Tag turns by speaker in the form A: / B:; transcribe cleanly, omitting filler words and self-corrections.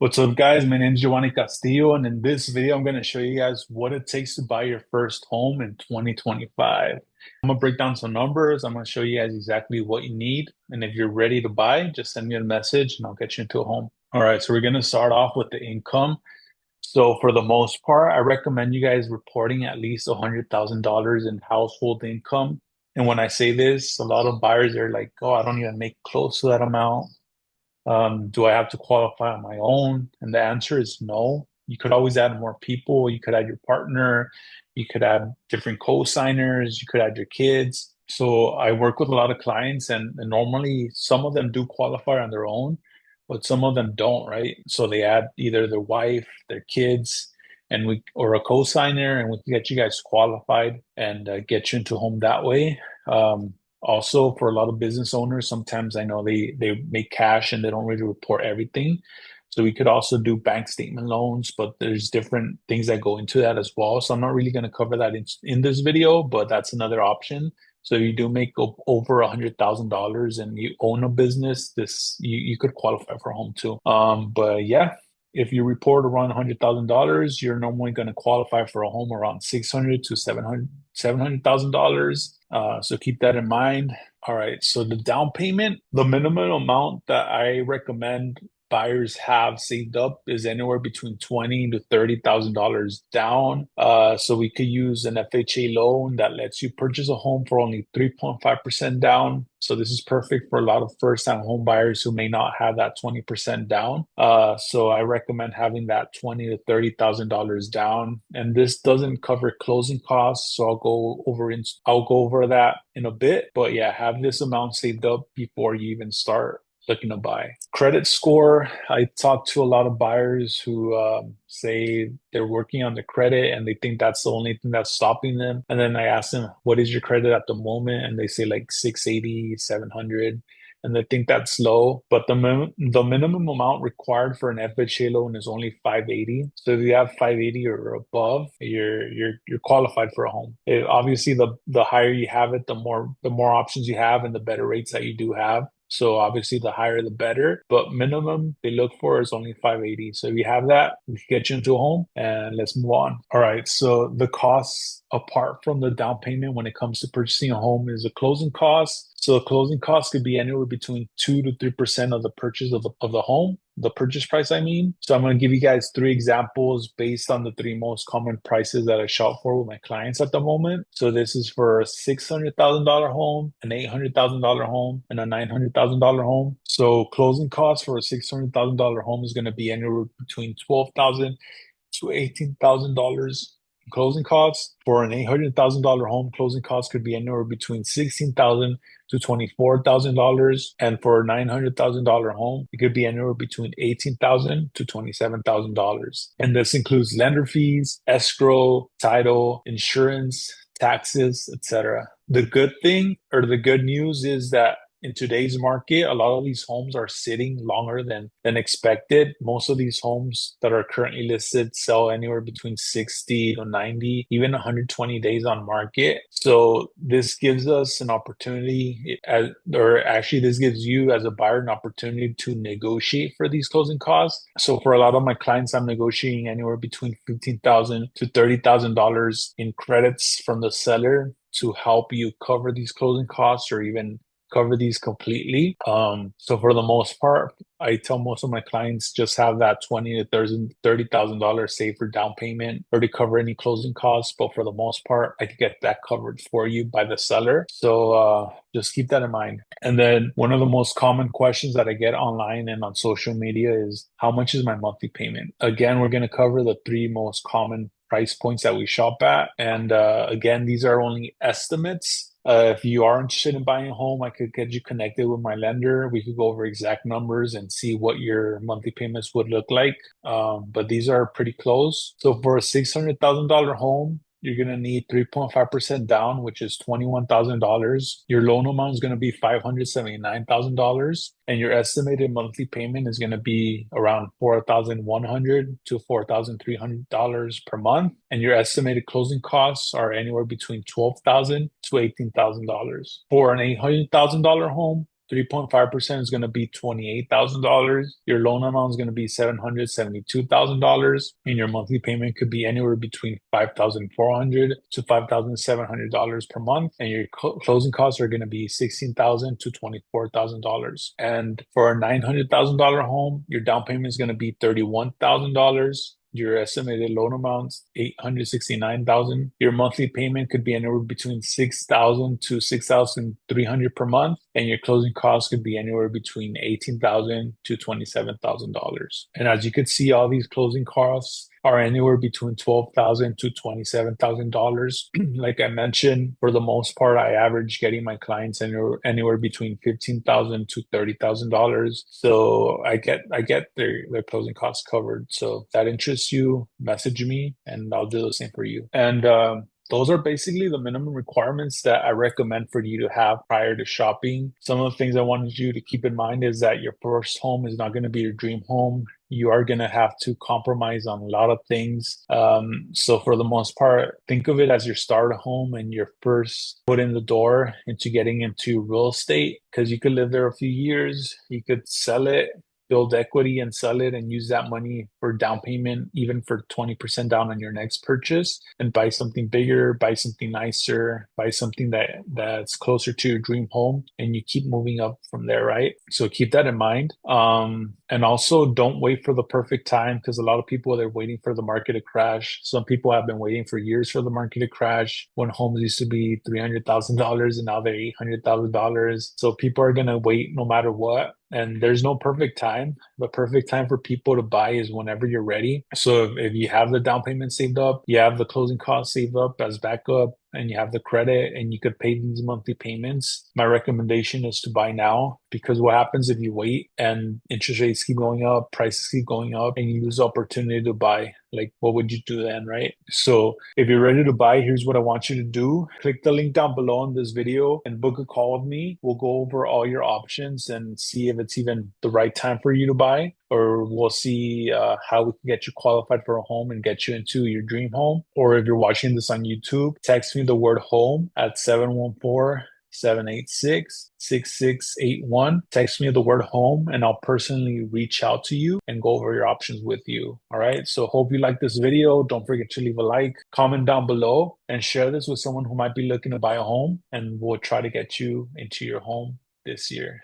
A: What's up, guys? My name is Giovanni Castillo, and in this video, I'm going to show you guys what it takes to buy your first home in 2025. I'm going to break down some numbers. I'm going to show you guys exactly what you need. And if you're ready to buy, just send me a message and I'll get you into a home. All right, so we're going to start off with the income. So, for the most part, I recommend you guys reporting at least $100,000 in household income. And when I say this, a lot of buyers are like, oh, I don't even make close to that amount. Do I have to qualify on my own? And the answer is no. You could always add more people. You could add your partner. You could add different co-signers. You could add your kids. So I work with a lot of clients, and normally some of them do qualify on their own, but some of them don't, right? So they add either their wife, their kids, and we or a co-signer, and we can get you guys qualified and get you into a home that way. Also, for a lot of business owners, sometimes I know they make cash and they don't really report everything. So we could also do bank statement loans, but there's different things that go into that as well. So I'm not really going to cover that in this video, but that's another option. So if you do make over $100,000 and you own a business, you could qualify for a home too. But yeah, if you report around $100,000, you're normally going to qualify for a home around 600 to 700,000 dollars. So keep that in mind. All right. So the down payment, the minimum amount that I recommend buyers have saved up is anywhere between 20 to $30,000 down. So we could use an FHA loan that lets you purchase a home for only 3.5% down. So this is perfect for a lot of first-time home buyers who may not have that 20% down. So I recommend having that 20 to $30,000 down. And this doesn't cover closing costs. So I'll go over that in a bit. But yeah, have this amount saved up before you even start looking to buy. Credit score. I talk to a lot of buyers who say they're working on the credit and they think that's the only thing that's stopping them. And then I ask them, what is your credit at the moment? And they say like 680, 700. And they think that's low, but the minimum amount required for an FHA loan is only 580. So if you have 580 or above, you're qualified for a home. Obviously, the higher you have it, the more options you have, and the better rates that you do have. So obviously, the higher the better. But minimum they look for is only 580. So if you have that, we can get you into a home, and let's move on. All right. So the costs apart from the down payment when it comes to purchasing a home is the closing costs. So the closing costs could be anywhere between 2 to 3% of the purchase of the home, the purchase price, I mean. So I'm going to give you guys three examples based on the three most common prices that I shop for with my clients at the moment. So this is for a $600,000 home, an $800,000 home, and a $900,000 home. So closing costs for a $600,000 home is going to be anywhere between $12,000 to $18,000. Closing costs for an $800,000 home, closing costs could be anywhere between $16,000 to $24,000, and for a $900,000 home, it could be anywhere between $18,000 to $27,000. And this includes lender fees, escrow, title, insurance, taxes, etc. The good thing or the good news is that in today's market, a lot of these homes are sitting longer than expected. Most of these homes that are currently listed sell anywhere between 60 to 90, even 120 days on market. So this gives us an opportunity, or actually this gives you as a buyer an opportunity to negotiate for these closing costs. So for a lot of my clients, I'm negotiating anywhere between $15,000 to $30,000 in credits from the seller to help you cover these closing costs or even cover these completely. So for the most part, I tell most of my clients just have that 20 to $30,000 saved for down payment or to cover any closing costs. But for the most part, I can get that covered for you by the seller. So just keep that in mind. And then one of the most common questions that I get online and on social media is how much is my monthly payment? Again, we're going to cover the three most common price points that we shop at. And again, these are only estimates. If you are interested in buying a home, I could get you connected with my lender. We could go over exact numbers and see what your monthly payments would look like. But these are pretty close. So for a $600,000 home, you're going to need 3.5% down, which is $21,000. Your loan amount is going to be $579,000. And your estimated monthly payment is going to be around $4,100 to $4,300 per month. And your estimated closing costs are anywhere between $12,000 to $18,000. For an $800,000 home, 3.5% is going to be $28,000. Your loan amount is going to be $772,000, and your monthly payment could be anywhere between $5,400 to $5,700 per month, and your closing costs are going to be $16,000 to $24,000. And for a $900,000 home, your down payment is going to be $31,000. Your estimated loan amount's 869,000. Your monthly payment could be anywhere between 6,000 to 6,300 per month, and your closing costs could be anywhere between 18,000 to $27,000. And as you can see, all these closing costs are anywhere between $12,000 to $27,000. Like I mentioned, for the most part, I average getting my clients anywhere between $15,000 to $30,000. So I get their closing costs covered. So if that interests you, message me and I'll do the same for you. And those are basically the minimum requirements that I recommend for you to have prior to shopping. Some of the things I wanted you to keep in mind is that your first home is not going to be your dream home. You are going to have to compromise on a lot of things. So for the most part, think of it as your start home and your first foot in the door into getting into real estate, because you could live there a few years, you could sell it, build equity and sell it and use that money for down payment, even for 20% down on your next purchase, and buy something bigger, buy something nicer, buy something that's closer to your dream home, and you keep moving up from there, right? So keep that in mind. And also don't wait for the perfect time, because a lot of people, they're waiting for the market to crash. Some people have been waiting for years for the market to crash when homes used to be $300,000 and now they're $800,000. So people are going to wait no matter what. And there's no perfect time. The perfect time for people to buy is whenever you're ready. So if you have the down payment saved up, you have the closing costs saved up as backup, and you have the credit and you could pay these monthly payments, my recommendation is to buy now. Because what happens if you wait and interest rates keep going up, prices keep going up, and you lose the opportunity to buy? Like, what would you do then, right? So if you're ready to buy, here's what I want you to do. Click the link down below in this video and book a call with me. We'll go over all your options and see if it's even the right time for you to buy, or we'll see how we can get you qualified for a home and get you into your dream home. Or if you're watching this on YouTube, text me the word home at 714-786-6681. Text me the word home and I'll personally reach out to you and go over your options with you. All right. So hope you like this video. Don't forget to leave a like, comment down below, and share this with someone who might be looking to buy a home, and we'll try to get you into your home this year.